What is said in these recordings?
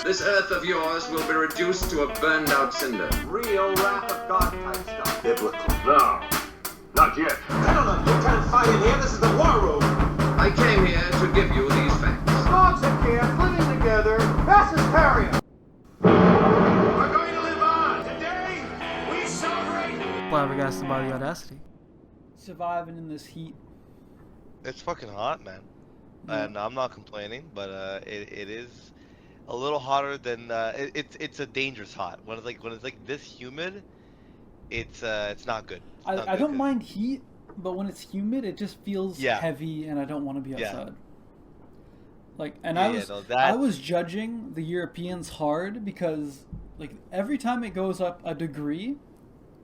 This Earth of yours will be reduced to a burned-out cinder. Real wrath of God type stuff. Biblical. No, not yet. Gentlemen, you can't fight in here. This is the war room. I came here to give you these facts. Dogs in camp, living together. Mass hysteria. We're going to live on. Today, we celebrate. Flabbergasted by the audacity. Surviving in this heat. It's fucking hot, man. Yeah. And I'm not complaining, but it is a little hotter than it's a dangerous hot. When it's like this humid, it's not good. It's not I good don't 'cause- mind heat, but when it's humid, it just feels Yeah. heavy, and I don't want to be Yeah. outside. Like, and Yeah, I that's- was judging the Europeans hard because, like, every time it goes up a degree,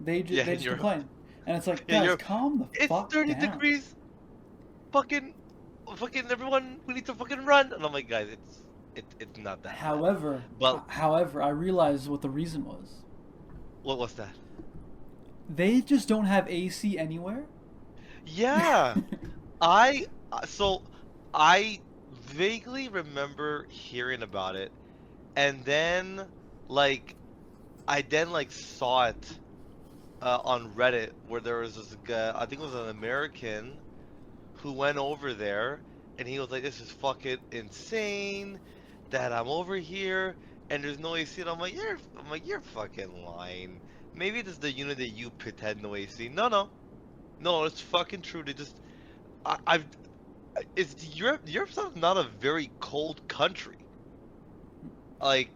they Yeah, just Europe. complain, and it's like, Yeah, guys, Europe. calm the It's fuck 30 down. degrees. Fucking everyone, we need to fucking run. And I'm like, guys, it's not that. bad. However, I realized what the reason was. What was that? They just don't have AC anywhere. Yeah, so I vaguely remember hearing about it, and then I saw it on Reddit where there was this guy, I think it was an American, who went over there, and he was like, "This is fucking insane that I'm over here and there's no AC." And I'm like, "You're fucking lying. Maybe this is the unit that you pretend no AC." No, it's fucking true. They just, it's Europe's not a very cold country. Like,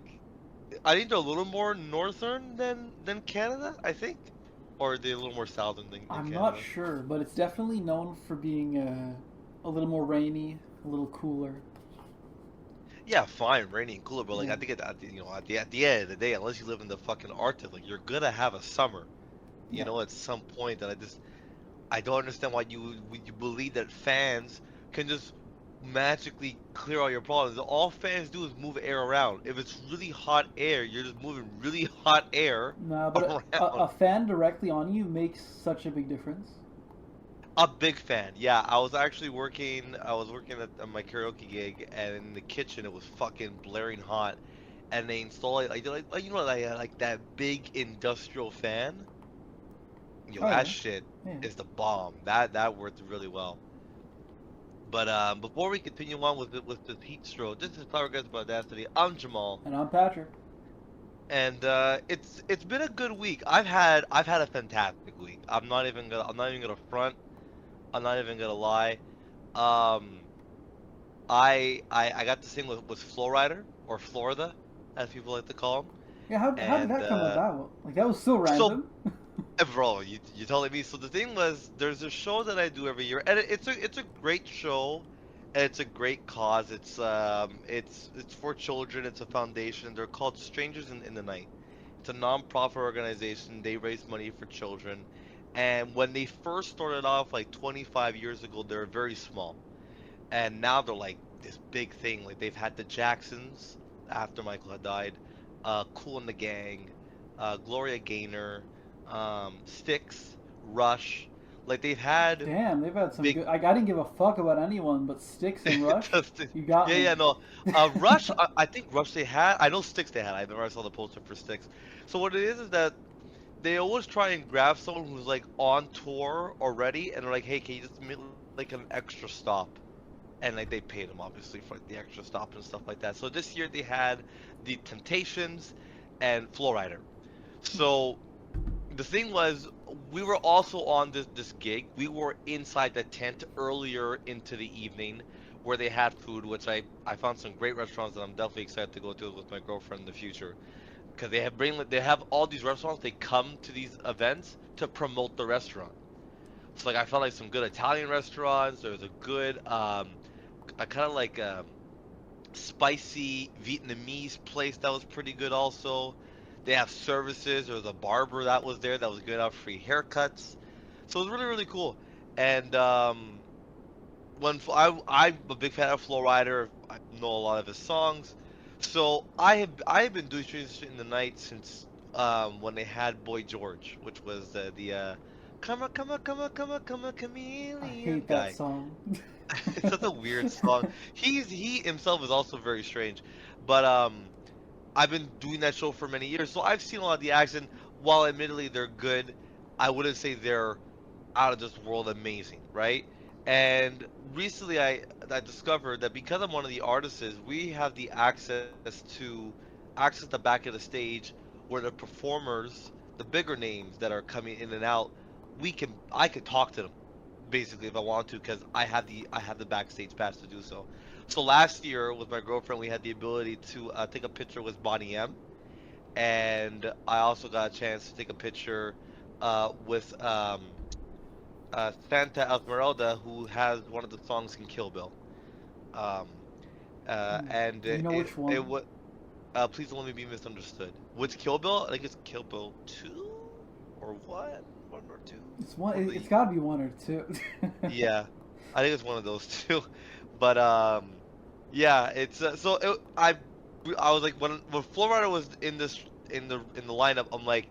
I think they're a little more northern than Canada, I think, or they're a little more southern than I'm Canada. not sure, but it's definitely known for being a little more rainy, a little cooler. Yeah, fine, rainy and cooler, but Yeah. I think at the end of the day, unless you live in the fucking Arctic, you're gonna have a summer. Yeah. At some point, that I don't understand why you believe that fans can just magically clear all your problems. All fans do is move air around. If it's really hot air, you're just moving really hot air Nah, but around. a fan directly on you makes such a big difference. A big fan, yeah. I was working at my karaoke gig, and in the kitchen it was fucking blaring hot, and they installed like that big industrial fan. Oh, That yeah. shit Yeah. is the bomb. That worked really well. But before we continue on with the heat stroke, this is Flabbergasted by Audacity. I'm Jamal, And I'm Patrick. and it's been a good week. I've had a fantastic week. I'm not even gonna front. I'm not even gonna lie. I got to sing with Flowrider, or Florida, as people like to call him. Yeah, how did And, that come about? Like, that was so random. Bro, you telling me? So the thing was, there's a show that I do every year, and it's a great show, and it's a great cause. It's for children. It's a foundation. They're called Strangers in the Night. It's a non-profit organization. They raise money for children. And when they first started off, like 25 years ago, they were very small. And now they're like this big thing. Like, they've had the Jacksons after Michael had died, Kool and the Gang, Gloria Gaynor, Styx, Rush. Like, they've had Damn, they've had some big- good. I didn't give a fuck about anyone, but Styx and Rush. You got me. Yeah, no. Rush, I think Rush they had. I know Styx they had. I never saw the poster for Styx. So what it is that they always try and grab someone who's like on tour already, and they're like, "Hey, can you just make like an extra stop?" And like they paid them obviously for like the extra stop and stuff like that. So this year they had the Temptations and Flowrider. So the thing was, we were also on this gig. We were inside the tent earlier into the evening, where they had food, which I found some great restaurants that I'm definitely excited to go to with my girlfriend in the future. Because they have all these restaurants. They come to these events to promote the restaurant. So like I found like some good Italian restaurants. There was a good a kind of like spicy Vietnamese place that was pretty good also. They have services. There was a barber that was there that was giving out free haircuts. So it was really, really cool. And I'm a big fan of Flowrider. I know a lot of his songs. So I have been doing Strangers in the Night since when they had Boy George, which was the come on chameleon I hate guy. that song. It's such a weird song. He himself is also very strange, but I've been doing that show for many years, so I've seen a lot of the acts. And while admittedly they're good, I wouldn't say they're out of this world amazing, right? And recently I discovered that because I'm one of the artists, we have the access the back of the stage where the performers, the bigger names that are coming in and out, I could talk to them basically if I want to because I have the backstage pass to do so. So last year with my girlfriend, we had the ability to take a picture with Bonnie M, and I also got a chance to take a picture with Santa Esmeralda, who has one of the songs in Kill Bill. Um, and Do you know which one? it was Please Don't Let Me Be Misunderstood. Which Kill Bill? I think it's Kill Bill 2 or what? 1 or 2? It's one. It's got to be one or two. Yeah, I think it's one of those two. But yeah, it's I was like when Flow Rider was in the lineup, I'm like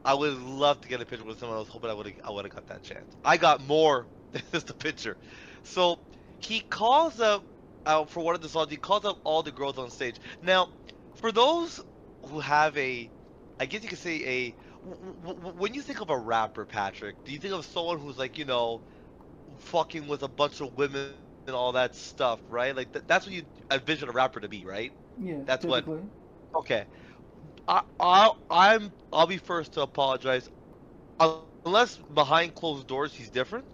I would love to get a picture with someone. I was hoping I would have got that chance. I got more than just a picture. So he calls up out for one of the songs. He calls up all the girls on stage. Now, for those who have I guess you could say when you think of a rapper, Patrick, do you think of someone who's like fucking with a bunch of women and all that stuff, right? Like that's what you envision a rapper to be, right? Yeah, That's typically. Okay. I'll be first to apologize. Unless behind closed doors he's different,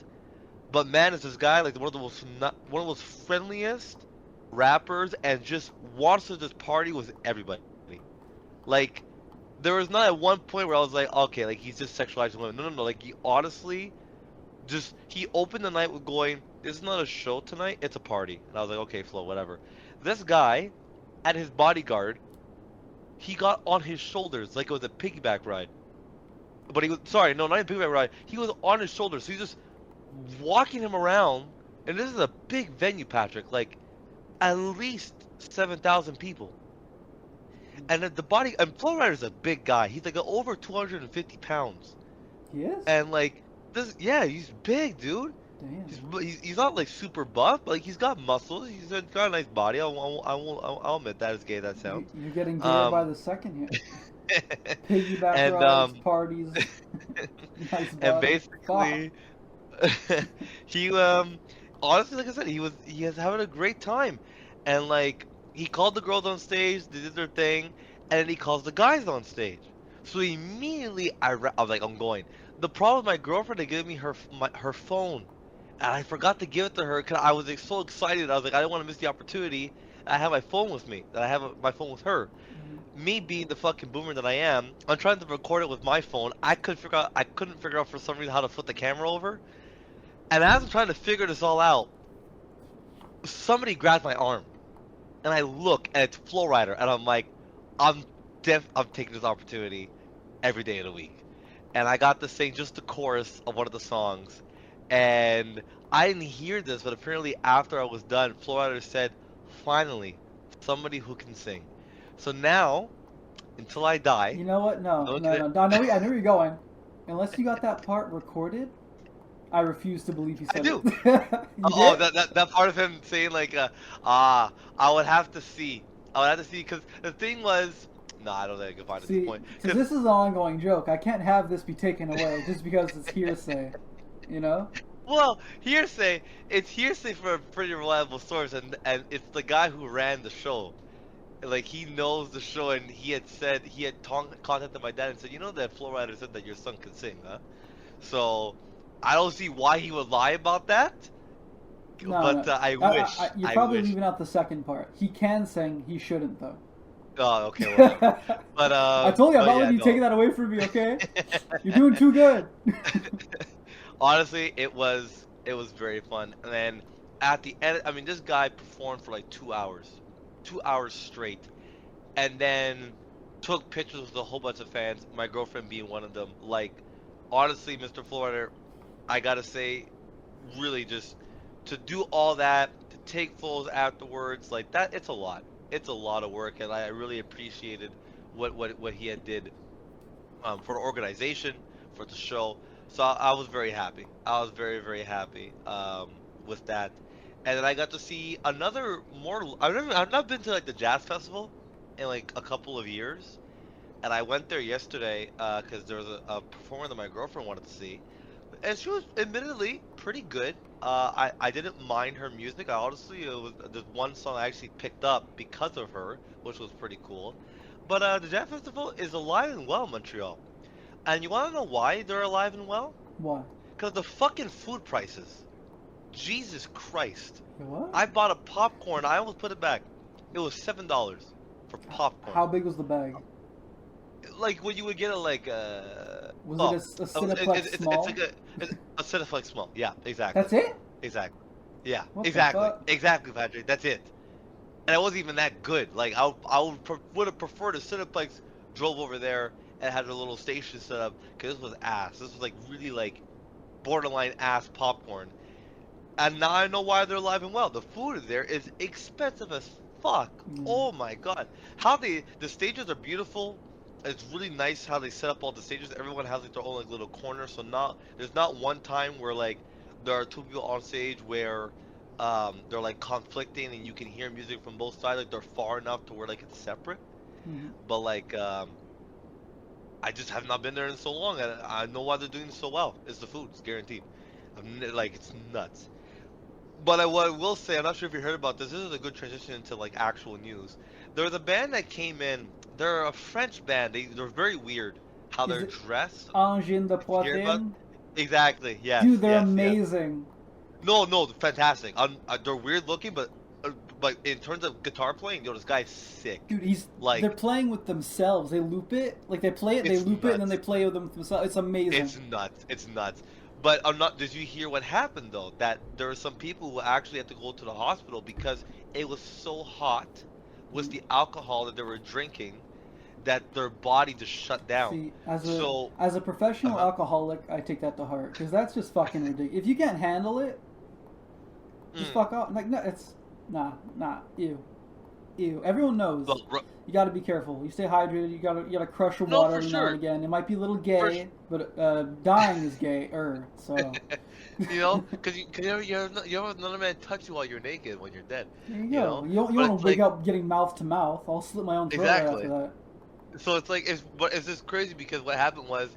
but man, is this guy like one of the most friendliest rappers and just wants to just party with everybody. Like there was not at one point where I was like, okay, like he's just sexualizing women. No. Like he honestly he opened the night with going, "This is not a show tonight, it's a party." And I was like, okay, Flo, whatever. This guy, and his bodyguard, he got on his shoulders like it was a piggyback ride. But he was sorry, no, not a piggyback ride. He was on his shoulders, so he's just walking him around. And this is a big venue, Patrick. Like at least 7,000 people. And and Flow Rider's a big guy. He's like over 250 pounds. He is. And like this, yeah, he's big, dude. Damn. He's not like super buff, but like he's got muscles. He's got a nice body. I'll admit that, as gay that sounds. You're getting gayer by the second here. Piggyback and rides, parties. Nice and body. basically, he honestly, like I said, he was having a great time, and like he called the girls on stage, they did their thing, and then he calls the guys on stage. So immediately I was like, I'm going. The problem, my girlfriend had given me her phone, and I forgot to give it to her because I was like, so excited. I was like, I didn't want to miss the opportunity. I have my phone with me. That I have my phone with her. Me being the fucking boomer that I am, I'm trying to record it with my phone. I couldn't figure out for some reason how to flip the camera over. And as I'm trying to figure this all out, somebody grabbed my arm, and I look, and it's Flow Rider, and I'm like, I'm taking this opportunity every day of the week. And I got to sing just the chorus of one of the songs. And I didn't hear this, but apparently after I was done, Flow Rider said, finally, somebody who can sing. So now, until I die... You know what? No. I know where you're going. Unless you got that part recorded, I refuse to believe you said I do. it. That part of him saying like, I would have to see. Because the thing was... No, I don't think I can find it at this point. Because this is an ongoing joke. I can't have this be taken away just because it's hearsay. You know? Well, hearsay. It's hearsay for a pretty reliable source, and it's the guy who ran the show. Like he knows the show, and he had contacted my dad and said, you know that Flow Rider said that your son can sing, huh? So I don't see why he would lie about that. No. I wish. You're probably leaving out the second part. He can sing. He shouldn't though. Oh, okay. Well, but I told you I'm not letting you take that away from me. Okay? You're doing too good. Honestly, it was very fun. And then at the end, I mean, this guy performed for like 2 hours straight, and then took pictures with a whole bunch of fans. My girlfriend being one of them. Like, honestly, Mr. Flow Rider, I gotta say, really just to do all that, to take photos afterwards, like that, it's a lot. It's a lot of work, and I really appreciated what he had did for the organization, for the show. So I was very happy. I was very, very happy with that. And then I got to see another more. I've not been to like the jazz festival, in like a couple of years, and I went there yesterday because there was a performer that my girlfriend wanted to see, and she was admittedly pretty good. I didn't mind her music. I honestly, there's one song I actually picked up because of her, which was pretty cool. But the Jazz Festival is alive and well in Montreal. And you want to know why they're alive and well? Why? Because the fucking food prices. Jesus Christ. What? I bought a popcorn. I almost put it back. It was $7 for popcorn. How big was the bag? Like when you would get a like Was it a Cineplex small? It's like a Cineplex small. Yeah, exactly. That's it? Exactly. Yeah, What the exactly. fuck? Exactly, Patrick. That's it. And it wasn't even that good. Like would have preferred a Cineplex drove over there and had a little station set up because this was ass. This was like really like borderline ass popcorn. And now I know why they're alive and well. The food there is expensive as fuck. Oh my god. The stages are beautiful. It's really nice how they set up all the stages. Everyone has like their own like little corner. So there's not one time where like there are two people on stage where they're like conflicting and you can hear music from both sides. Like they're far enough to where like it's separate. But like I just have not been there in so long, and I know why they're doing so well. It's the food. It's guaranteed. Like it's nuts. But what I will say, I'm not sure if you heard about this. This is a good transition into like actual news. There's a band that came in. They're a French band. They're very weird how they're dressed. Angine de Poitraine? Exactly. Yes. Dude, they're yes, amazing. Yes. No, fantastic. They're weird looking, but in terms of guitar playing, yo, this guy's sick. Dude, they're playing with themselves. They loop it, like they play it, they loop it, and then they play with themselves. It's amazing. It's nuts. It's nuts. But did you hear what happened though? That there were some people who actually had to go to the hospital because it was so hot, was the alcohol that they were drinking, that their body just shut down. See, as a professional alcoholic, I take that to heart because that's just fucking ridiculous. If you can't handle it, just fuck off. Like no, it's nah, ew. Everyone knows. You got to be careful. You stay hydrated. You gotta crush your water every now and again. It might be a little gay, but dying is gay. So you know, because you don't let another man touch you while you're naked when you're dead. There you go. You don't want to wake up getting mouth to mouth. I'll slit my own throat right after that. So it's like it's just crazy because what happened was,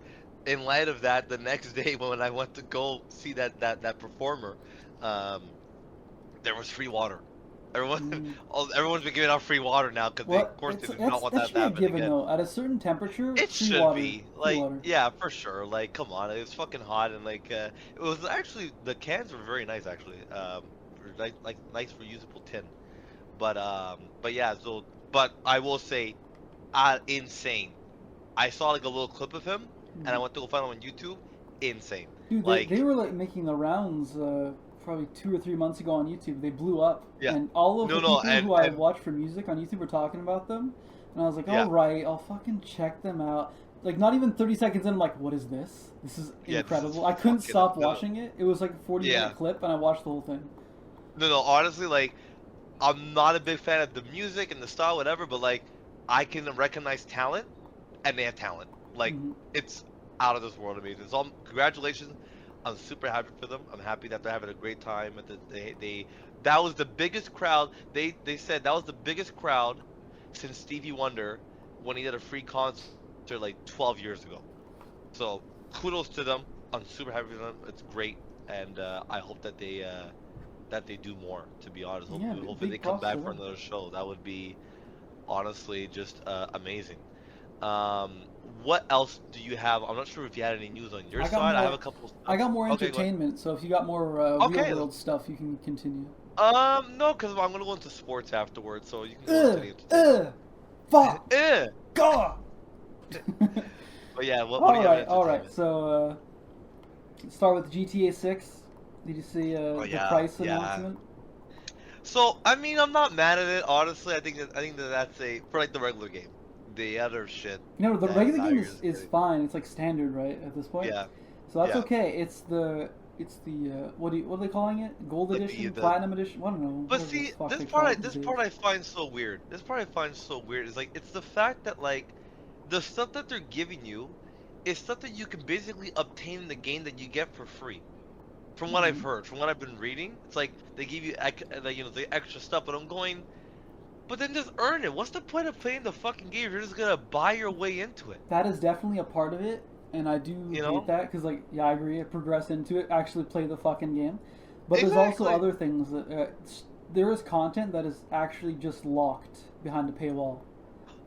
in light of that, the next day when I went to go see that performer, there was free water. Everyone's been giving out free water now because of course they do not want that to happen again. Though. At a certain temperature, it free should water, be free like water. Yeah, for sure. Like come on, it was fucking hot and like it was actually the cans were very nice actually. Like nice reusable tin. But yeah, but I will say, insane. I saw like a little clip of him and I went to go find him on YouTube. Insane. Dude, they were like making the rounds. Probably 2 or 3 months ago on YouTube. They blew up, and all of the people who I watch for music on YouTube were talking about them, and I was like, all right, I'll fucking check them out. Like, not even 30 seconds in, I'm like, what is this? This is incredible. I couldn't stop watching it. It was like a 40-minute clip, and I watched the whole thing. No, honestly, like, I'm not a big fan of the music and the style, whatever, but like, I can recognize talent, and they have talent. Like, it's out of this world amazing. So, congratulations. I'm super happy for them. I'm happy that they're having a great time. That was the biggest crowd. They said that was the biggest crowd since Stevie Wonder when he did a free concert like 12 years ago. So kudos to them. I'm super happy for them. It's great, and I hope that they do more. To be honest, hopefully they come back for another show. That would be honestly just amazing. What else do you have? I'm not sure if you had any news on your side. I have a couple. I got more entertainment, so if you got more real world stuff, you can continue. No, because I'm gonna go into sports afterwards, so you can go into the fuck. God. But yeah, what do you have? All right. So start with GTA 6. Did you see the price announcement? So I mean, I'm not mad at it. Honestly, I think that's for like the regular game. The other shit. No, the regular game is fine. It's like standard, right, at this point? Yeah. So that's okay. It's the what are they calling it? Gold edition, platinum edition? I don't know. But see, this part I find so weird. This part I find so weird is like it's the fact that like the stuff that they're giving you is stuff that you can basically obtain in the game that you get for free. From what I've heard, from what I've been reading, it's like they give you the extra stuff, but I'm going. But then just earn it. What's the point of playing the fucking game if you're just gonna buy your way into it? That is definitely a part of it, and I do hate that because, like, yeah, I agree. Progress into it, actually play the fucking game. But there's also other things that there is content that is actually just locked behind a paywall.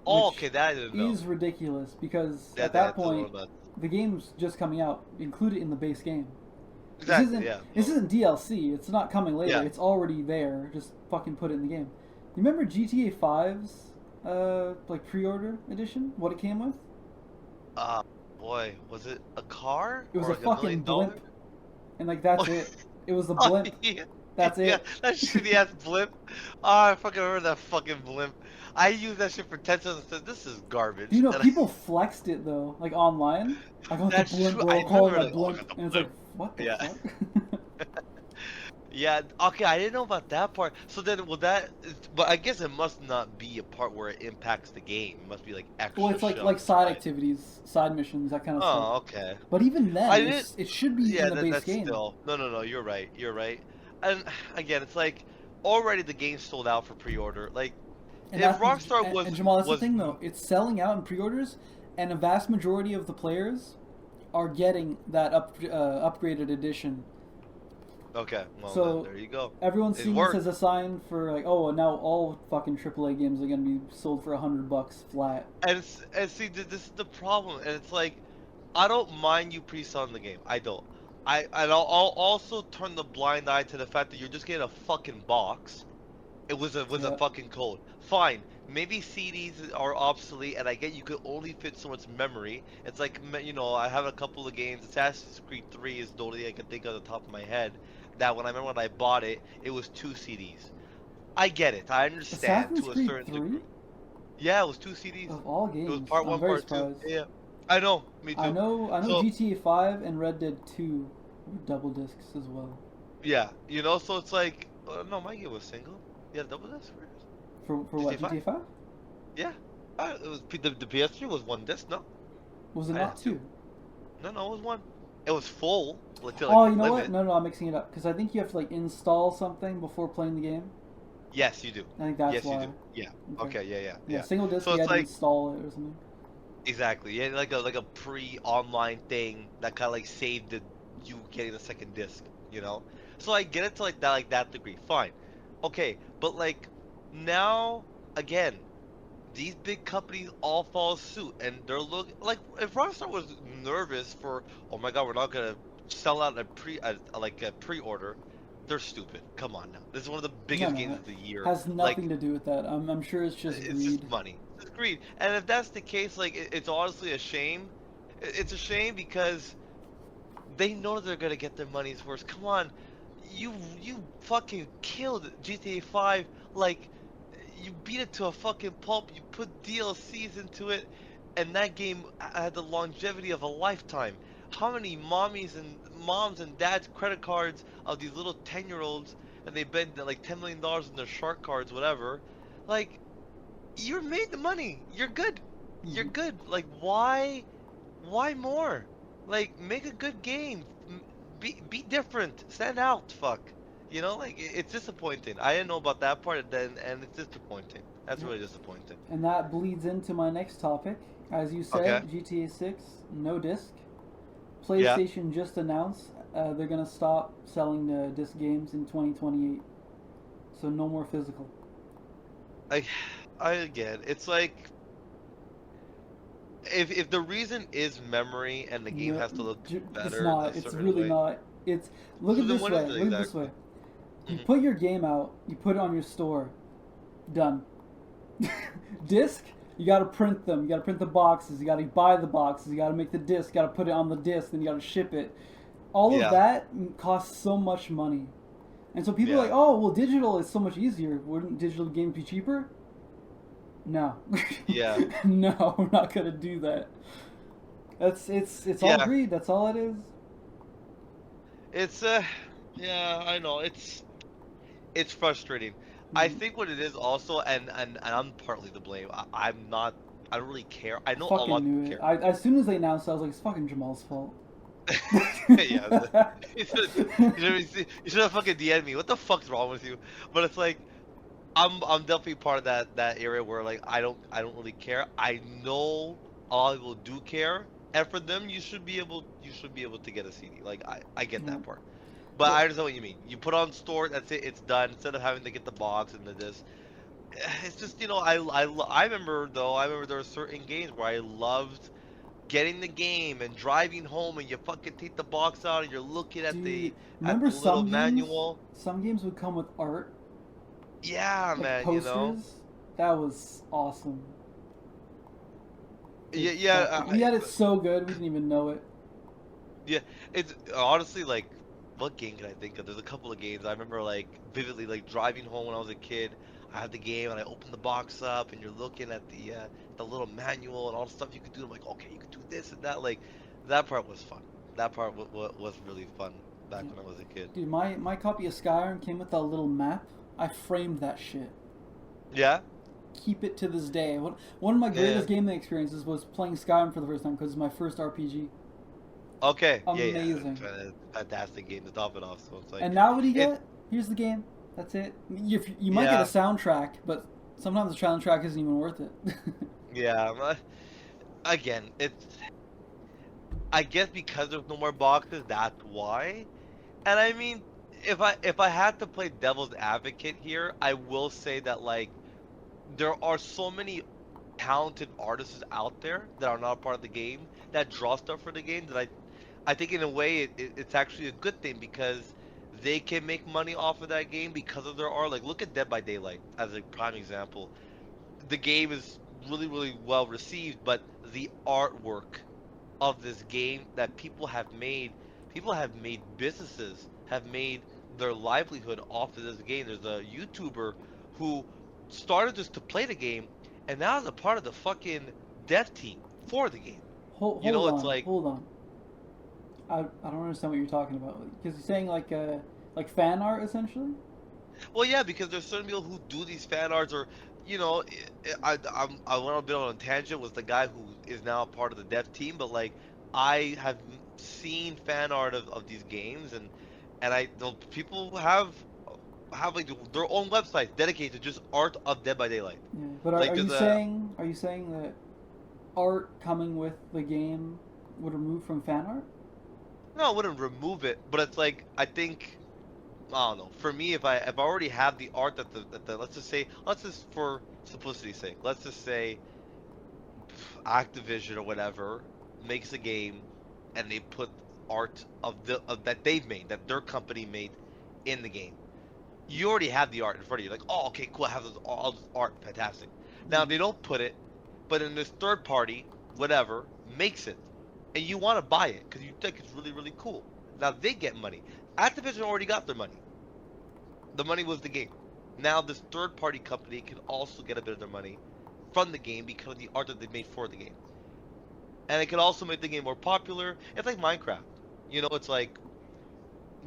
Oh, okay, that I didn't know. Is ridiculous because at that point the game's just coming out, included in the base game. Exactly. This isn't DLC. It's not coming later. Yeah. It's already there. Just fucking put it in the game. You remember GTA 5's like pre-order edition? What it came with? Boy, was it a car? It was or a like fucking blimp, and like that's it. It was the blimp. Yeah. That's it. Yeah, that shitty ass blimp. Oh, I fucking remember that fucking blimp. I used that shit for 10 seconds and said, this is garbage. You know, people flexed it though, like online. I got the blimp, bro. Call it a blimp, and it's like, what the fuck? Yeah, okay, I didn't know about that part. So then, but I guess it must not be a part where it impacts the game. It must be like extra. Well, it's like side activities, side missions, that kind of stuff. Oh, okay. But even then, it should be in the base that's game. Still, no, you're right. And again, it's like already the game's sold out for pre-order. Like, and if Rockstar was, and Jamal, that's the thing though. It's selling out in pre-orders, and a vast majority of the players are getting that upgraded edition. Okay, well, so there you go. Everyone's seeing this as a sign for like, oh, now all fucking AAA games are gonna be sold for $100 flat. And see, this is the problem, and it's like, I don't mind you pre-selling the game. I don't. I'll also turn the blind eye to the fact that you're just getting a fucking box. It was a fucking code. Fine. Maybe CDs are obsolete, and I get you could only fit so much memory. It's like, you know, I have a couple of games. Assassin's Creed 3 is the only I can think of the top of my head. That when I bought it, it was 2 CDs. I get it. I understand Assassin's to a Creed certain 3? degree. Yeah, it was 2 CDs. Of all games, it was part 1, part 2. Yeah, I know. Me too. I know. GTA 5 and Red Dead 2 were double discs as well. Yeah, you know, so it's like, no, my game was single. You had double disc for what? GTA 5? Yeah, it was the PS3 was 1 disc. No, was it not 2? No, it was 1. It was full. Oh, you know what? No, I'm mixing it up because I think you have to like install something before playing the game. Yes, you do. I think that's why. Yes, you do. Yeah. Okay. Yeah. Single disc. So you it's had to like, install it or something. Exactly. Yeah, like a pre-online thing that kind of like saved you getting the second disc. You know. So I get it to like that degree. Fine. Okay, but like now again, these big companies all follow suit, and they're like if Rockstar was nervous for, oh my god, we're not gonna sell out a pre-order, they're stupid. Come on now, this is one of the biggest games of the year. Has nothing to do with that. I'm sure it's just greed. It's just money. It's greed, and if that's the case, like it's honestly a shame. It's a shame because they know they're gonna get their money's worth. Come on, you fucking killed GTA 5. Like, you beat it to a fucking pulp. You put DLCs into it, and that game had the longevity of a lifetime. How many moms and dads' credit cards of these little 10-year-olds, and they bet like $10 million in their shark cards, whatever. Like, you made the money. You're good. You're good. Like, why more? Like, make a good game. Be different. Stand out. Fuck. You know, like, it's disappointing. I didn't know about that part, and it's disappointing. That's really disappointing. And that bleeds into my next topic. As you said, GTA 6, no disc. PlayStation just announced they're going to stop selling disc games in 2028. So no more physical. Again, it's like, if the reason is memory and the game has to look better, it's not. It's really not. It's look at this way. Look at this way. You put your game out. You put it on your store. Done. Disc. You gotta print them. You gotta print the boxes. You gotta buy the boxes. You gotta make the disc. You gotta put it on the disc. Then you gotta ship it. All of that costs so much money. And so people are like, oh, well, digital is so much easier. Wouldn't digital games be cheaper? No. Yeah. No, we're not gonna do that. It's all greed. That's all it is. It's yeah, I know. It's frustrating. I think what it is also, and I'm partly to blame. I don't really care. I know a lot of people care. As soon as they announced it, I was like, it's fucking Jamal's fault. Yeah. You should have fucking DM'd me. What the fuck's wrong with you? But it's like, I'm definitely part of that area where like I don't really care. I know a lot of people do care, and for them you should be able to get a CD. Like I get Yeah. that part, but But I understand what you mean. You put on store, that's it, it's done. Instead of having to get the box and the this, it's just I remember though. I remember there were certain games where I loved getting the game and driving home, and you fucking take the box out and you're looking at dude, the remember little some games? manual. Some games would come with art, Yeah, like man, posters. That was awesome. Yeah, Dude, yeah, we had it so good we didn't even know it. yeah. It's honestly like, what game can I think of? There's a couple of games I remember like vividly, like driving home when I was a kid. I had the game and I opened the box up and you're looking at the little manual and all the stuff you could do. I'm like, okay, you could do this and that. Like, that part was fun. That part was really fun back when I was a kid. Dude, my copy of Skyrim came with a little map. I framed that shit. Yeah. Keep it to this day. One of my greatest Yeah. gaming experiences was playing Skyrim for the first time because it's my first RPG. Okay. Amazing. Yeah. Fantastic game to top it off. So it's like. And now what do you it- get? Here's the game. That's it. You might get a soundtrack, but sometimes the soundtrack isn't even worth it. Yeah. Again, it's. I guess because there's no more boxes, that's why. And I mean, if I had to play devil's advocate here, I will say that like there are so many talented artists out there that are not part of the game that draw stuff for the game that I think in a way it's actually a good thing because they can make money off of that game because of their art. Like look at Dead by Daylight as a prime example. The game is really really well received, but the artwork of this game that people have made businesses, have made their livelihood off of this game. There's a YouTuber who started just to play the game and now is a part of the fucking dev team for the game. Hold You know, on, it's like- hold on. I don't understand what you're talking about because you're saying like fan art essentially. Well, yeah, because there's certain people who do these fan arts, or you know, I went a bit on a tangent with the guy who is now a part of the dev team, but like I have seen fan art of these games, and people have like their own website dedicated to just art of Dead by Daylight. Yeah, but Like, are you there's a- saying that art coming with the game would remove from fan art? No, I wouldn't remove it, but it's like I think I don't know. For me, if I already have the art that the let's just for simplicity's sake, let's just say Activision or whatever makes a game and they put art of that they've made, that their company made in the game. You already have the art in front of you. Like, oh, okay, cool. I have all this art, fantastic. Now they don't put it, but in this third party, whatever, makes it, and you want to buy it because you think it's really really cool. Now they get money. Activision already got their money. The money was the game. Now this third party company can also get a bit of their money from the game because of the art that they made for the game. And it can also make the game more popular. It's like Minecraft. You know, it's like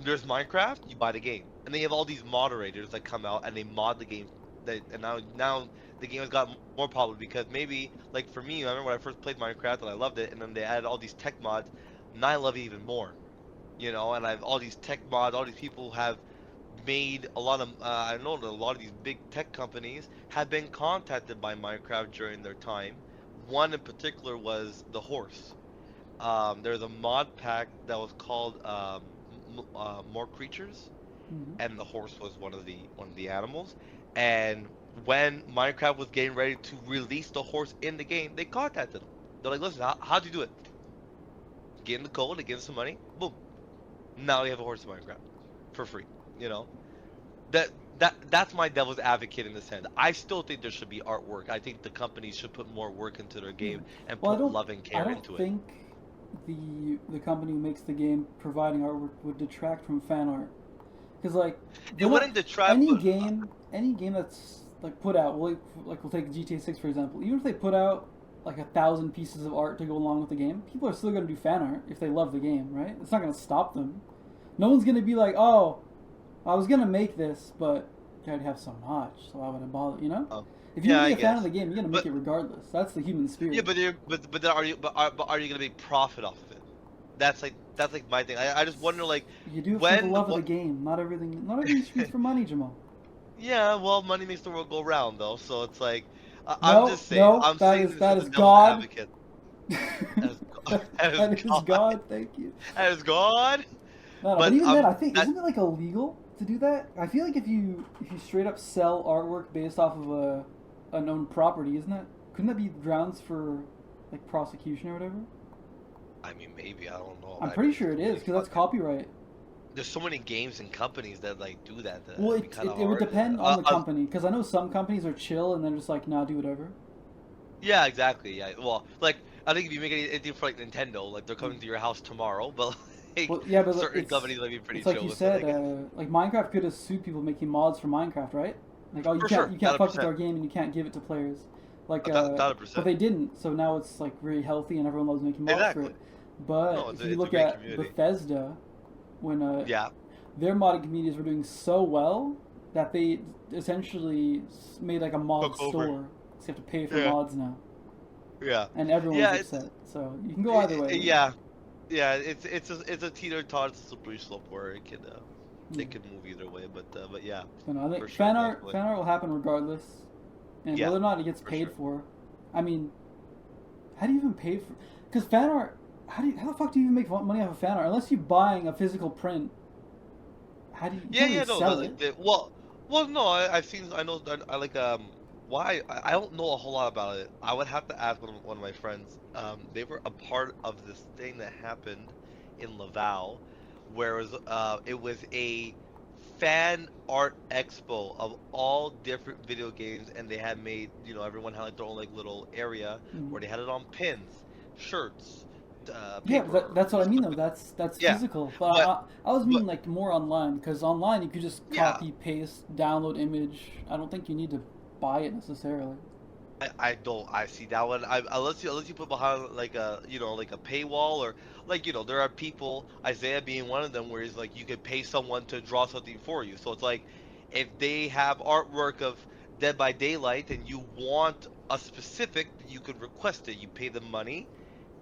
there's Minecraft, you buy the game. And then you have all these moderators that come out and they mod the game. And now the game has got more popular because maybe, like for me, I remember when I first played Minecraft and I loved it, and then they added all these tech mods. Now I love it even more. You know, and I have all these tech mods, all these people have made a lot of, I know that a lot of these big tech companies have been contacted by Minecraft during their time. One in particular was the horse. There's a mod pack that was called More Creatures, and the horse was one of the animals. And when Minecraft was getting ready to release the horse in the game, they contacted them. They're like, listen, how'd you do it? Give them the code, they give them some money, boom. Now you have a horse in Minecraft for free. You know, that's my devil's advocate in this end. I still think there should be artwork. I think the companies should put more work into their game and Well, put love and care into I don't think the company who makes the game providing artwork would detract from fan art. Because like it. It wouldn't detract. any game that's like put out. We'll take GTA 6 for example. Even if they put out like 1,000 pieces of art to go along with the game, people are still going to do fan art if they love the game, right? It's not going to stop them. No one's going to be like, oh, I was going to make this, but I already have so much, so why would I bother? You know? If you're Yeah, a I fan guess. of the game, you're going to make it regardless. That's the human spirit. Yeah, but then are you gonna make profit off of it? That's like my thing. I just wonder like you do it when for the love of the game. Not everything's used for money, Jamal. Yeah, well, money makes the world go round, though. So it's like, I'm No, just saying. no, I'm saying this that as a is devil's God. advocate. As God, as That is God, God. Thank you. as God. No, no, but But even then, I think that, isn't it like illegal to do that? I feel like if you straight up sell artwork based off of a known property, isn't that couldn't that be grounds for like prosecution or whatever? I mean, maybe I don't know. I'm I pretty mean, sure it is because that's copyright. there's so many games and companies that like do that. That Well, it'd be kind of it would hard. depend on the company because I know some companies are chill and they're just like, nah, do whatever. Yeah, exactly. Yeah. Well, like I think if you make anything for like Nintendo, like they're coming to your house tomorrow, but like Well, yeah, but certain companies might be pretty it's like chill you with it, I said, guess. like Minecraft could have sued people making mods for Minecraft, right? Like, oh, For sure, you can't fuck with 100%. our game and you can't give it to players. Like, Thousand but percent. they didn't, so now it's like really healthy and everyone loves making mods for Exactly. it. But No, if it's you a look great at community. Bethesda, when Yeah. their modding communities were doing so well that they essentially made like a mod Took over. store, so you have to pay for Yeah. mods now, Yeah. and everyone Yeah. was upset. So you can go either way. Yeah. Yeah. It's a teeter-totter slippery slope where it could Yeah. it could move either way, but yeah. So no, I think For sure, definitely. fan art will happen regardless, and Yeah, whether or not it gets for paid sure. for. I mean, how do you even pay for? Because fan art, how the fuck do you even make money off of fan art unless you're buying a physical print? How do you? You Yeah, can't yeah, really no, sell it. well, no, I know, I like, why, I don't know a whole lot about it. I would have to ask one of my friends. They were a part of this thing that happened in Laval, where it was a fan art expo of all different video games, and they had made, everyone had like their own like little area Mhm. where they had it on pins, shirts, Yeah, paper, but that's what I mean stuff though. That's yeah, physical. But but I was but meaning like more online because online you could just yeah. copy, paste, download image. I don't think you need to buy it necessarily. I don't. I see that one. Unless you put behind like a like a paywall, or like there are people, Isaiah being one of them, where it's like you could pay someone to draw something for you. So it's like if they have artwork of Dead by Daylight and you want a specific, you could request it. You pay them money,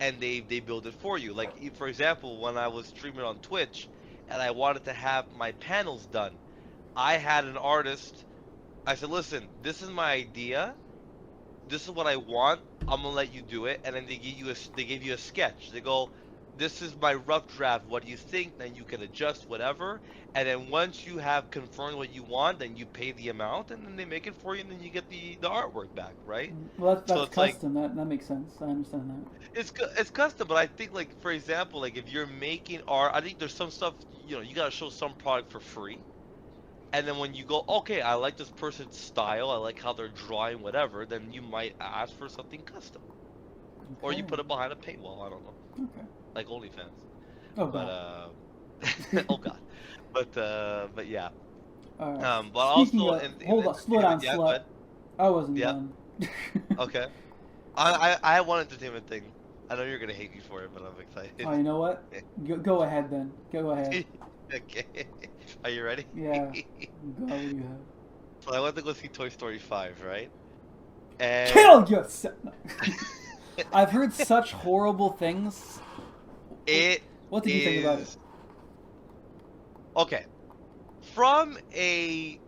and they build it for you. Like for example, when I was streaming on Twitch, and I wanted to have my panels done, I had an artist. I said, listen, this is my idea, this is what I want. I'm gonna let you do it, and then they give you a sketch. They go, this is my rough draft. What do you think? Then you can adjust whatever, and then once you have confirmed what you want, then you pay the amount, and then they make it for you, and then you get the artwork back, right? Well, So that's it's like custom. That makes sense. I understand that. it's custom, but I think like for example, like if you're making art, I think there's some stuff you gotta show some product for free. And then when you go, okay, I like this person's style, I like how they're drawing, whatever, then you might ask for something custom. Or you Okay. put it behind a paywall, I don't know. Okay. Like OnlyFans. Oh But, god. oh god. But yeah. All right. But Speaking also, of, hold on, slow down, yeah, slut. but, I wasn't yeah, done. okay. I have one entertainment thing. I know you're gonna hate me for it, but I'm excited. Oh, you know what? Go ahead then. Go ahead. Okay. Are you ready? Yeah. Go, what do you have? So I went to go see Toy Story 5, right? And Kill yourself. No. I've heard such horrible things. it What did you think about it? okay. From a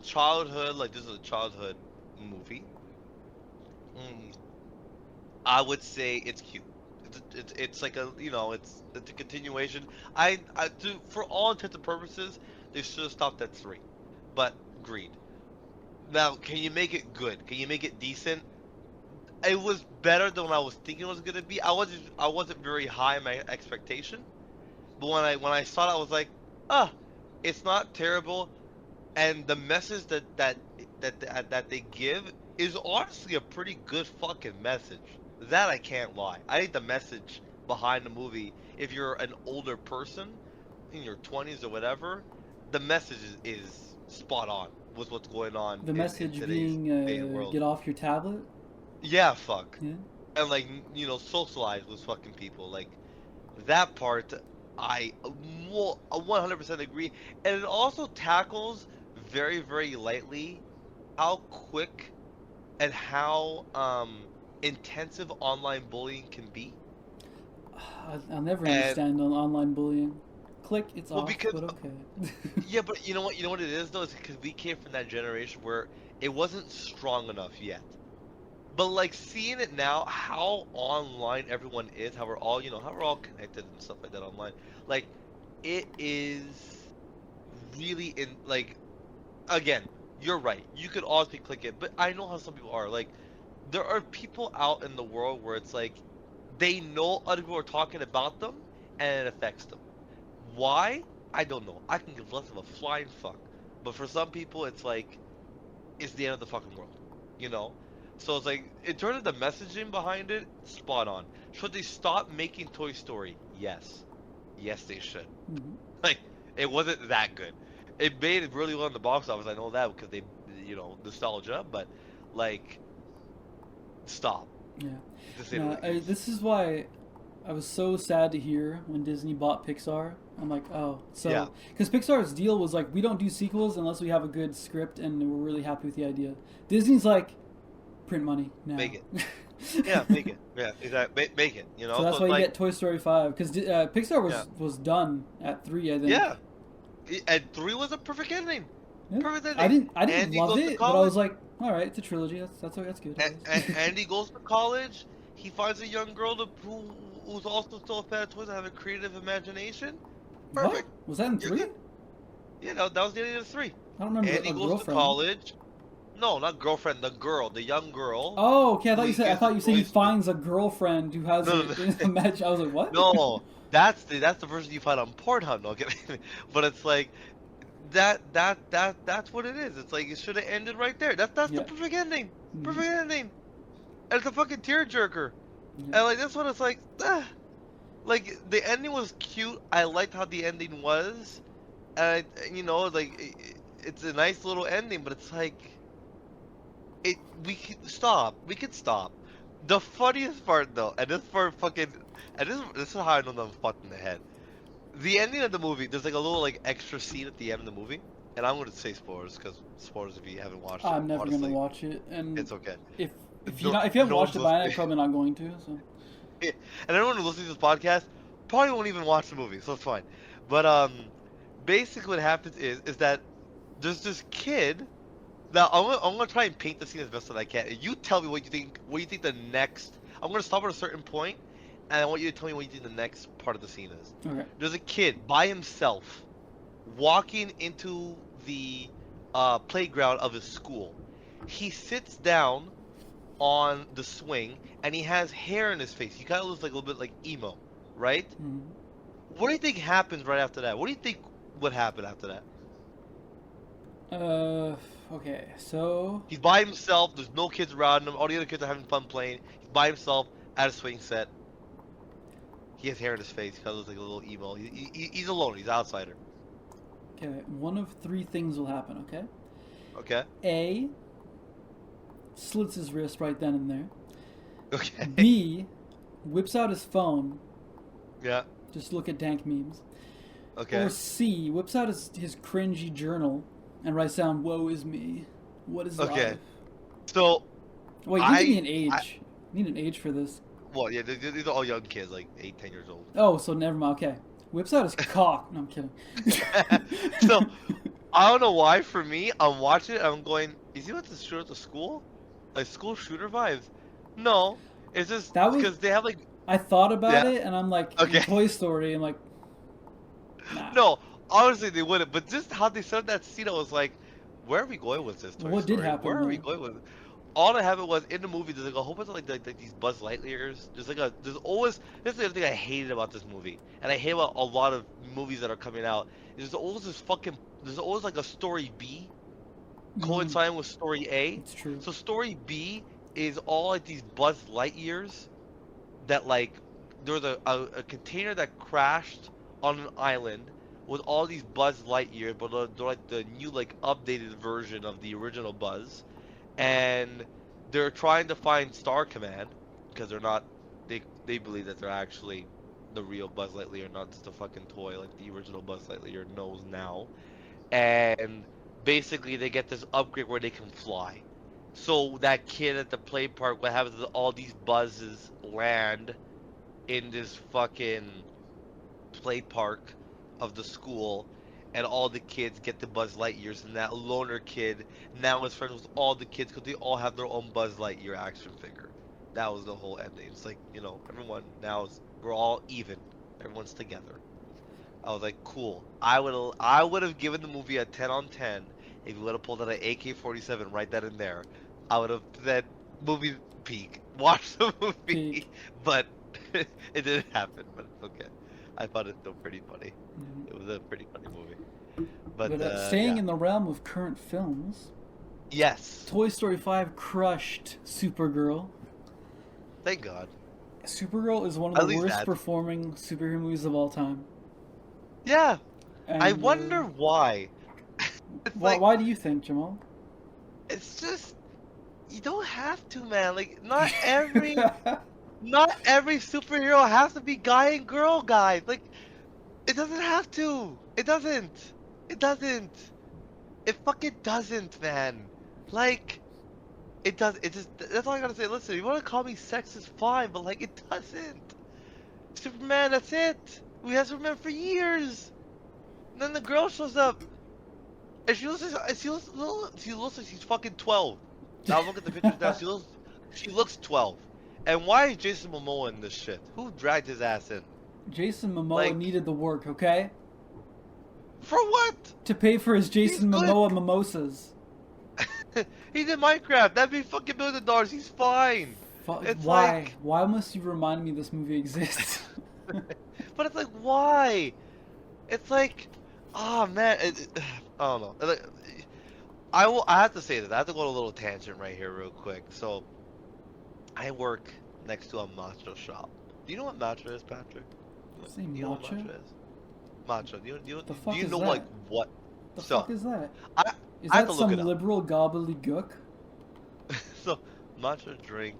childhood, like this is a childhood movie. I would say it's cute. It's like it's a continuation. For all intents and purposes, they should have stopped at 3, but agreed. Now, can you make it good? Can you make it decent? It was better than what I was thinking it was gonna be. I wasn't very high in my expectation, but when I saw it, I was like, it's not terrible, and the message that they give is honestly a pretty good fucking message. That I can't lie. I think the message behind the movie, if you're an older person in your 20s or whatever, the message is spot on with what's going on. The in message today's day and being world. get off your tablet. Yeah, fuck. Yeah. And like socialize with fucking people. Like that part, I 100% agree. And it also tackles very very lightly how quick and how intensive online bullying can be. I'll never And understand online bullying. Click, it's Well, off, because but okay. yeah, but you know what? You know what it is though? It's because we came from that generation where it wasn't strong enough yet. But like seeing it now, how online everyone is, how we're all, how we're all connected and stuff like that online. Like, it is really in like again, you're right. You could honestly click it, but I know how some people are. Like, there are people out in the world where it's like they know other people are talking about them and it affects them. Why? I don't know. I can give less of a flying fuck. But for some people, it's like it's the end of the fucking world, you know? So it's like, in terms of the messaging behind it, spot on. Should they stop making Toy Story? Yes. Yes, they should. Mhm. Like, it wasn't that good. It made it really well in the box office. I know that because they, nostalgia. But like, stop. Yeah. To say the No, least. this is why I was so sad to hear when Disney bought Pixar. I'm like, oh, so Yeah. because Pixar's deal was like, we don't do sequels unless we have a good script and we're really happy with the idea. Disney's like, print money now. Make it. Yeah, make it. Yeah, exactly. Make it. You know. So that's why it's you like, get Toy Story 5 because Pixar Yeah. was done at 3, I think. yeah. And 3 was a perfect ending. Yeah. Perfect ending. I didn't Andy love goes to it, but I college. was like, all right, it's a trilogy. That's good. I guess. Andy goes to college. He finds a young girl who's also still a fan of toys and have a creative imagination. Perfect. What? Was that in You're 3? good. Yeah, that was the end of 3. I don't remember Andy a goes to girlfriend. college. No, not girlfriend. The girl, the young girl. Oh, okay. I thought you said he Toy Story. finds a girlfriend who has No, it no. in a match. I was like, what? No, that's the person you find on Pornhub. No, kidding. But it's like that's what it is. It's like it should have ended right there. That's Yeah. the perfect ending. Mhm. Perfect ending. And it's a fucking tearjerker. Yeah. And like this one, it's like, like the ending was cute. I liked how the ending was, and it's a nice little ending. But it's like, we could stop. We could stop. The funniest part though, and this part fucking, and this is how I know that I'm fucked in the head. The ending of the movie, there's like a little like extra scene at the end of the movie, and I'm gonna say spoilers because spoilers if you haven't watched it. I'm never honestly, gonna watch it, and It's okay. if No- you haven't no watched it one's by now, listening. I'm probably not going to. So And everyone who listens to this podcast probably won't even watch the movie, so it's fine. But basically what happens is that there's this kid. Now I'm gonna try and paint the scene as best as I can. You tell me what you think. What you think the next? I'm gonna stop at a certain point, and I want you to tell me what you think the next part of the scene is. okay. There's a kid by himself walking into the playground of his school. He sits down on the swing and he has hair in his face. He kind of looks like a little bit like emo, right? Mhm. What do you think happens right after that? What do you think would happen after that? Okay. So He's by himself. There's no kids around him. All the other kids are having fun playing. He's by himself at a swing set. He has hair in his face. He kind of looks like a little emo. He's alone. He's an outsider. okay, one of 3 things will happen. Okay. Okay. A, slits his wrist right then and there. Okay. B, whips out his phone. Yeah. Just look at dank memes. Okay. Or C, whips out his cringy journal and writes down, "Woe is me. What is Okay. life?" So, Wait, you need an age. You need an age for this. well, yeah, these are all young kids, like 8, 10 years old. Oh, so never mind. Okay. Whips out his cock. No, I'm kidding. So, I don't know why. For me, I'm watching it. I'm going, is he about to shoot at the school? Like school shooter vibes? No, it's just That was- because they have like I thought about Yeah. it, and I'm like, Okay. Toy Story. I'm like, nah. no. Honestly, they wouldn't. But just how they set up that scene, I was like, where are we going with this? Toy What did Story? happen, Where are we though? going with it? All that happened was in the movie. There's like a whole bunch of like these Buzz Lightyears. There's always this is the other thing I hated about this movie, and I hate about a lot of movies that are coming out. There's always like a story B coinciding with story A. It's true. So story B is all like these Buzz Lightyears that like there was a container that crashed on an island with all these Buzz Lightyears, but they're like the new like updated version of the original Buzz, and they're trying to find Star Command because they're not they believe that they're actually the real Buzz Lightyear, not just a fucking toy like the original Buzz Lightyear knows now, and basically they get this upgrade where they can fly. So that kid at the play park, what happens is all these buzzes land in this fucking play park of the school, and all the kids get the Buzz Lightyears, and that loner kid now is friends with all the kids because they all have their own Buzz Lightyear action figure. That was the whole ending. It's like, you know, everyone now is, we're all even. Everyone's together. I was like, cool. I would have given the movie a 10 on 10 if you would have pulled out an AK-47 right then and there. I would have said, movie peak. Watch the movie. Peak. But it didn't happen, but it's okay. I found it still pretty funny. Mhm. It was a pretty funny movie. But, staying yeah. in the realm of current films, Yes. Toy Story 5 crushed Supergirl. Thank God. Supergirl is one At of the least worst that. performing superhero movies of all time. Yeah. And, I wonder why. It's like, why do you think, Jamal? it's just, you don't have to, man. Like, not every superhero has to be guy and girl, guys. Like, it doesn't have to. It doesn't. It doesn't. It fucking doesn't, man. Like, it does. It just. That's all I gotta say. Listen, you wanna call me sexist, fine, but like, it doesn't. Superman, that's it. We had Superman for years. And then the girl shows up, and she looks like she's fucking 12. Now look at the pictures now. She looks 12. And why is Jason Momoa in this shit? Who dragged his ass in? Jason Momoa Like- needed the work, okay? For what? To pay for his Jason good. Momoa mimosas. He did Minecraft. That'd be fucking $1 billion. He's fine. It's Why? like- Why must you remind me this movie exists? But it's like, why? It's like, oh man, I don't know. Like, I have to say this. I have to go on a little tangent right here, real quick. So, I work next to a matcha shop. Do you know what matcha is, Patrick? Say Do you know what matcha? matcha is? Matcha. The fuck do you is know that? like what? The So, fuck is that? I Is I have that to look some it up. liberal gobbledygook? So, matcha drink.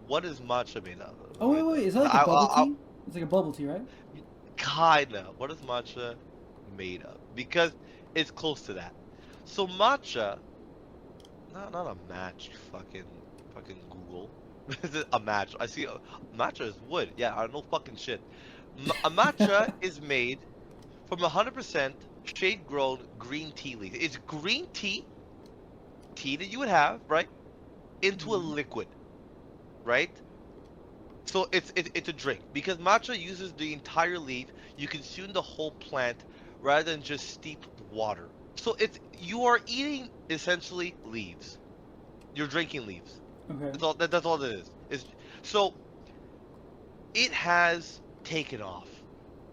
What is matcha made out of? Oh wait, is that like a bubble tea? It's like a bubble tea, right? Kinda. What is matcha made of? Because it's close to that. So matcha, not a match. Fucking Google. Is it a match? I see. Matcha is wood. Yeah, I know fucking shit. A matcha is made from 100% shade-grown green tea leaves. It's green tea that you would have, right, into a liquid, right? So it's a drink because matcha uses the entire leaf. You consume the whole plant rather than just steep water. So you are eating essentially leaves. You're drinking leaves. Okay. That's all it is. So it has taken off.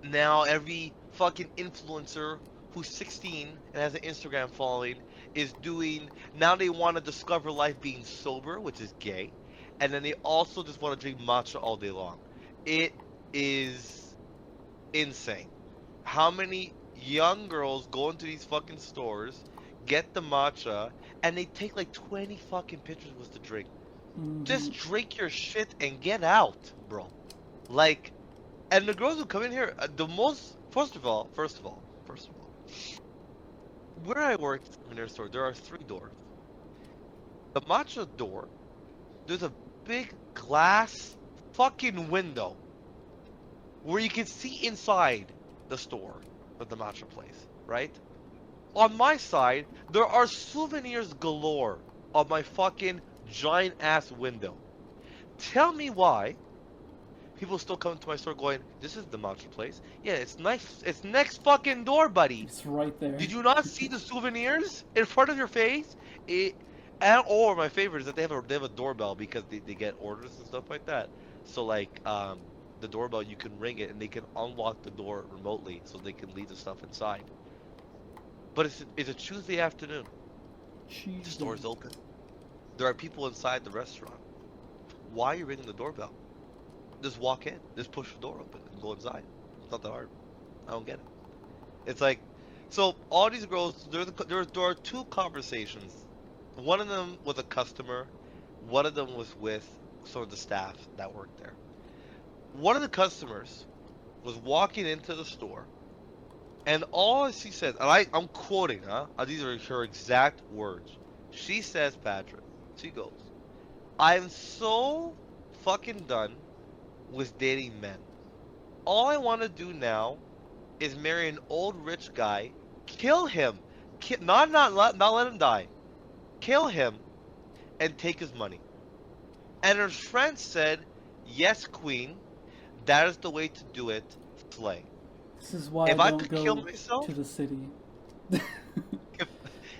Now every fucking influencer who's 16 and has an Instagram following is doing. Now they want to discover life being sober, which is gay, and then they also just want to drink matcha all day long. It is insane. How many young girls go into these fucking stores, get the matcha, and they take like 20 fucking pictures with the drink. Just drink your shit and get out, bro. Like, and the girls who come in here, first of all, where I work in their store, there are 3 doors. The matcha door, there's a big glass fucking window where you can see inside the store of the matcha place, right? On my side, there are souvenirs galore on my fucking giant ass window. Tell me why people still come to my store going, this is the matcha place. Yeah, it's nice. It's next fucking door, buddy. It's right there. Did you not see the souvenirs in front of your face? Or my favorite is that they have a doorbell because they get orders and stuff like that. So like the doorbell, you can ring it and they can unlock the door remotely so they can leave the stuff inside. But it's a Tuesday afternoon. The store's open. There are people inside the restaurant. Why are you ringing the doorbell? Just walk in. Just push the door open and go inside. It's not that hard. I don't get it. It's like, so all these girls, there are 2 conversations. One of them with a customer. One of them was with some of the staff that worked there. One of the customers was walking into the store, and all she said, and I'm quoting, these are her exact words. She says, Patrick, she goes, I'm so fucking done with dating men. All I want to do now is marry an old rich guy, kill him, not let him die, kill him, and take his money. And her friend said, "Yes, queen, that is the way to do it. Slay." This is why If I I don't could go kill myself, to the city.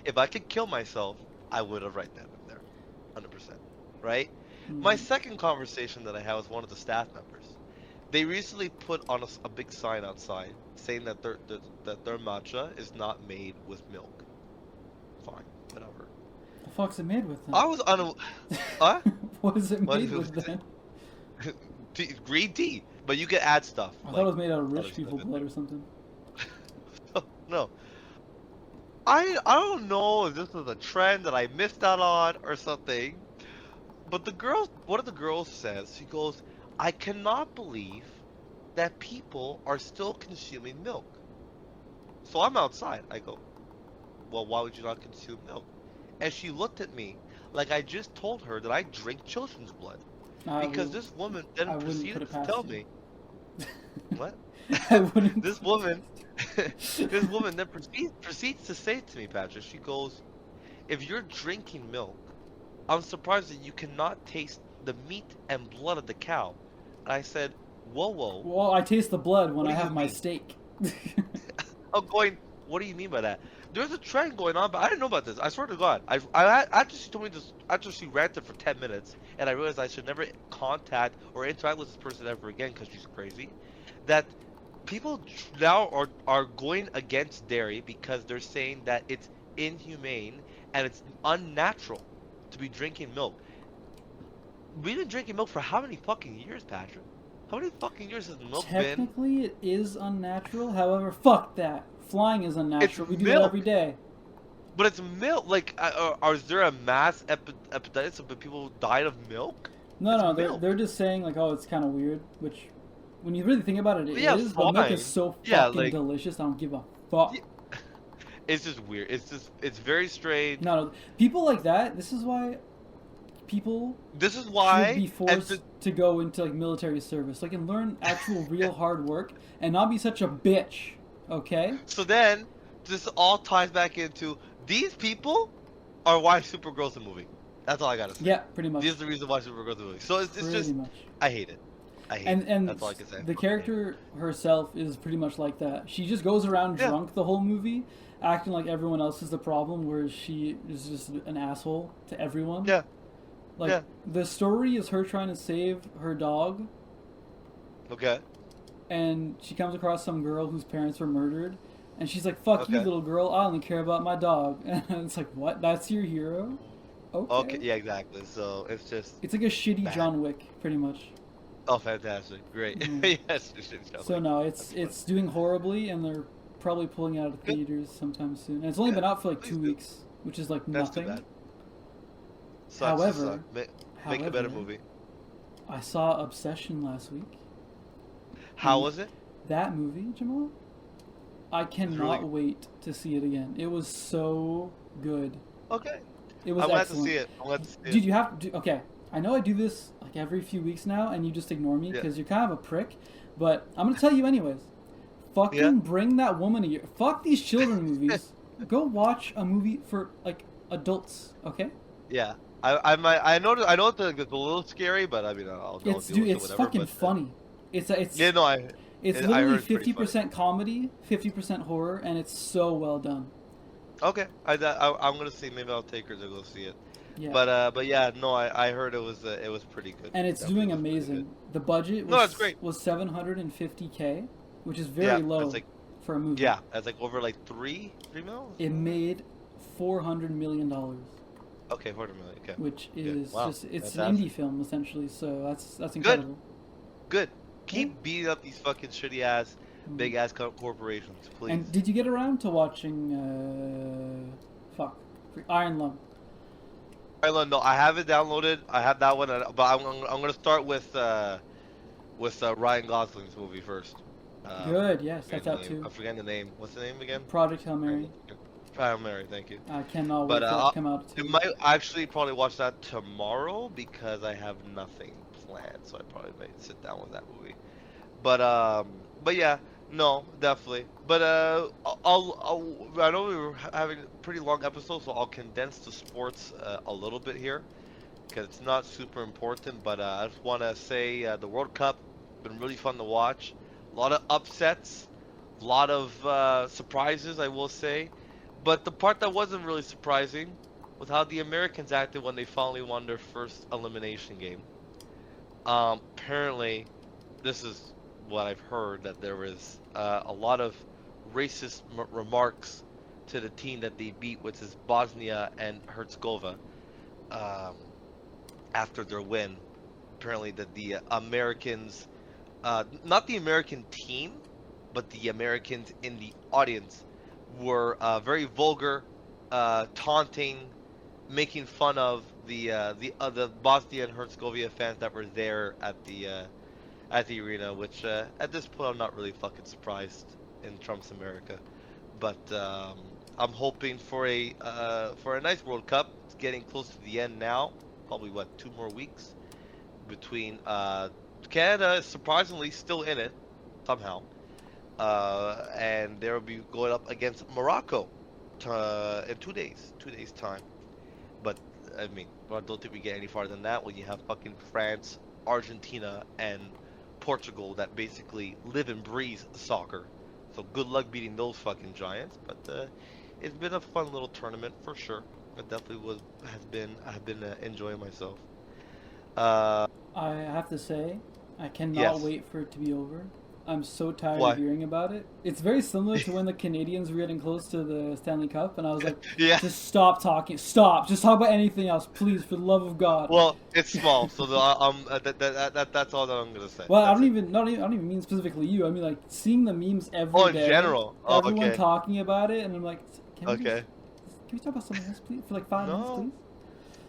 if I could kill myself, I would have right then and there, 100%. Right? Mm. My second conversation that I had with one of the staff members, they recently put on a big sign outside saying that their matcha is not made with milk. Fine, whatever. The fuck's it made with then? I was huh? What is it What made is with it? then? Green tea, but you can add stuff. I thought it was made out of rich other people stuff. blood or something. No. I don't know if this was a trend that I missed out on or something, but one of the girls says, she goes, "I cannot believe that people are still consuming milk." So I'm outside. I go, "Well, why would you not consume milk?" And she looked at me like I just told her that I drink children's blood. Because this woman then proceeded to tell me, what? I wouldn't. This woman then proceeds to say to me, Patrick, she goes, "If you're drinking milk, I'm surprised that you cannot taste the meat and blood of the cow." And I said, whoa. Well, I taste the blood when What I do have you my mean? steak. I'm going, what do you mean by that? There's a trend going on, but I didn't know about this. I swear to God. After she told me this, after she ranted for 10 minutes, and I realized I should never contact or interact with this person ever again because she's crazy, that people now are going against dairy because they're saying that it's inhumane and it's unnatural to be drinking milk. We've been drinking milk for how many fucking years, Patrick? How many fucking years has milk been? Technically, it is unnatural. However, fuck that. Flying is unnatural. We do that milk. every day. But it's milk. Like, is there a mass epidemic of people died of milk? No, It's milk. they're just saying like, oh, it's kind of weird. Which, when you really think about it, it Yeah, is. But milk fine. is so Yeah, fucking like- delicious. I don't give a fuck. Yeah. It's just weird. It's very strange. No, people like that. This is why people This is why. should be forced to go into like military service, like and learn actual real hard work and not be such a bitch. Okay. So then, this all ties back into these people are why Supergirl's a movie. That's all I gotta say. Yeah, pretty much. This is the reason why Supergirl's a movie. So it's Pretty just, much. I hate it. I hate it. And That's all I can say. the character herself is pretty much like that. She just goes around Yeah. drunk the whole movie, acting like everyone else is the problem, whereas she is just an asshole to everyone. Yeah. Like, Yeah. the story is her trying to save her dog, Okay. and she comes across some girl whose parents were murdered, and she's like, "Fuck you, Okay. little girl, I only care about my dog." And it's like, what? That's your hero? Okay. Okay. Yeah. Exactly. So it's just. It's like a shitty Bad. John Wick, pretty much. Oh, fantastic! Great. Mhm. Yes. it should be. So no, That's it's doing horribly, and they're probably pulling it out of Good. theaters sometime soon. And it's only been out for like please 2 do. weeks, which is like That's too nothing. bad. Sucks to However- suck. Make a better however, movie. I saw Obsession last week. How was it? That movie, Jamal, I cannot really- wait to see it again. It was so good. Okay. It was I'm glad excellent. to see it. I'm glad to see Dude, it. you have to. Okay, I know I do this like every few weeks now, and you just ignore me Yeah. because you're kind of a prick. But I'm gonna tell you anyways. Fucking Yeah? bring that woman a year. Fuck these children movies. Go watch a movie for like adults. Okay. Yeah. I know it's a little scary, but I mean I'll It's deal dude, with it, it's whatever, fucking but, funny. It's Yeah. No. it's I heard literally it's pretty funny. 50% comedy, 50% horror, and it's so well done. Okay. I'm gonna see. Maybe I'll take her to go see it. Yeah. But yeah. No. I heard it was pretty good. and it's Definitely doing was pretty amazing. good. The budget was No, it's great. was 750K, which is very Yeah, low that's like- for a movie. Yeah. That's like over like three mil. It made $400 million, Okay. 400 million. Okay. which Yeah, is wow, just it's an fantastic. indie film essentially. So that's incredible. Good. Keep beating up these fucking shitty ass, Mm. big ass corporations, please. And did you get around to watching Iron Lung? Ireland, no, I have it downloaded. I have that one, but I'm gonna start with Ryan Gosling's movie first. Good, yes, forgetting that's out the name. too. I'm forgetting the name. What's the name again? Project Hail Mary. Hail Mary. Thank you. I cannot But, wait for it to come out I too. might actually probably watch that tomorrow because I have nothing planned, so I probably might sit down with that movie. But yeah, no, definitely. But I know we were having a pretty long episode, so I'll condense the sports a little bit here because it's not super important. But I just want to say the World Cup been really fun to watch. A lot of upsets, a lot of surprises, I will say. But the part that wasn't really surprising was how the Americans acted when they finally won their first elimination game. Apparently, this is what I've heard, that there was a lot of racist remarks to the team that they beat, which is Bosnia and Herzegovina, um, after their win. Apparently, that the Americans, not the American team, but the Americans in the audience were very vulgar, taunting, making fun of the Bosnia and Herzegovina fans that were there at the arena. Which at this point I'm not really fucking surprised in Trump's America, but I'm hoping for a nice World Cup. It's getting close to the end now. Probably what, 2 more weeks between Canada is surprisingly still in it somehow, and they'll be going up against Morocco in 2 days, 2 days time. But I mean, I don't think we get any farther than that when you have fucking France, Argentina, and Portugal that basically live and breathe soccer. So good luck beating those fucking giants. But it's been a fun little tournament for sure. It definitely I've been enjoying myself. Uh, I have to say, I cannot yes. wait for it to be over. I'm so tired Why? of hearing about it. It's very similar to when the Canadians were getting close to the Stanley Cup, and I was like, Yeah. just stop talking. Stop. Just talk about anything else, please, for the love of God. Well, it's small, so that's all that I'm gonna say. Well, That's it. I don't even mean specifically you. I mean, like, seeing the memes every Oh, in day, general. Oh, everyone okay. talking about it, and I'm like, can we Okay. can we talk about something else, please, for like 5 minutes, No. please?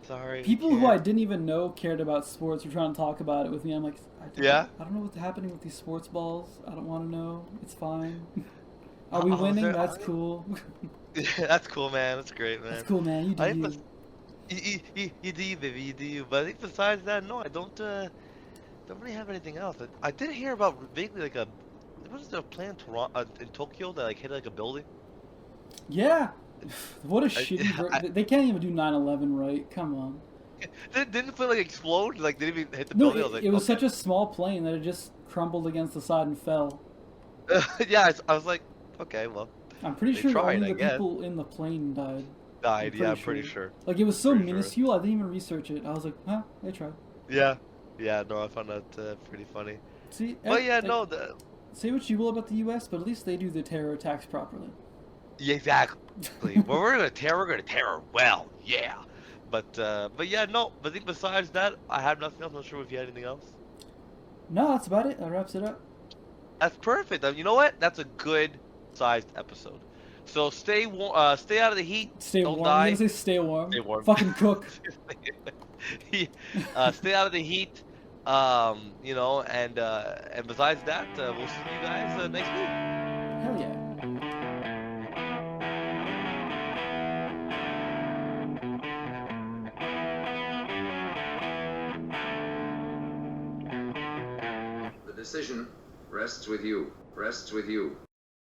Sorry. People we who I can't. didn't even know cared about sports were trying to talk about it with me. I'm like, Yeah? I don't know what's happening with these sports balls. I don't want to know. It's fine. Are we I was winning? there- That's cool. That's cool, man. That's great, man. That's cool, man. You do I you. think you do you, baby. You do you. But I think besides that, no, I don't really have anything else. I did hear about vaguely like a what is the plan in Toronto, in Tokyo that like hit like a building. Yeah. What a shitty. I- They can't even do 9/11 right. Come on. Didn't it like explode? Like didn't even hit the No, building. I was like, it was okay. such a small plane that it just crumbled against the side and fell. Yeah, I was like, okay, well, I'm pretty They sure tried, only I the guess. people in the plane died. died. Yeah, I'm pretty sure. Like, it was so Pretty sure. minuscule, I didn't even research it. I was like, huh, they tried. Yeah, yeah. No, I found that pretty funny. See, But yeah, no, say what you will about the U.S., but at least they do the terror attacks properly. yeah, exactly. Well, we're gonna tear well, yeah. But yeah, no. But I think besides that, I have nothing else. I'm not sure if you had anything else. No, that's about it. That wraps it up. That's perfect. You know what? That's a good sized episode. So stay stay out of the heat. Stay Don't warm. die. You gotta say stay warm. Stay warm. Fucking cook. Stay out of the heat. You know, and besides that, we'll see you guys next week. Hell yeah. The decision rests with you. Rests with you.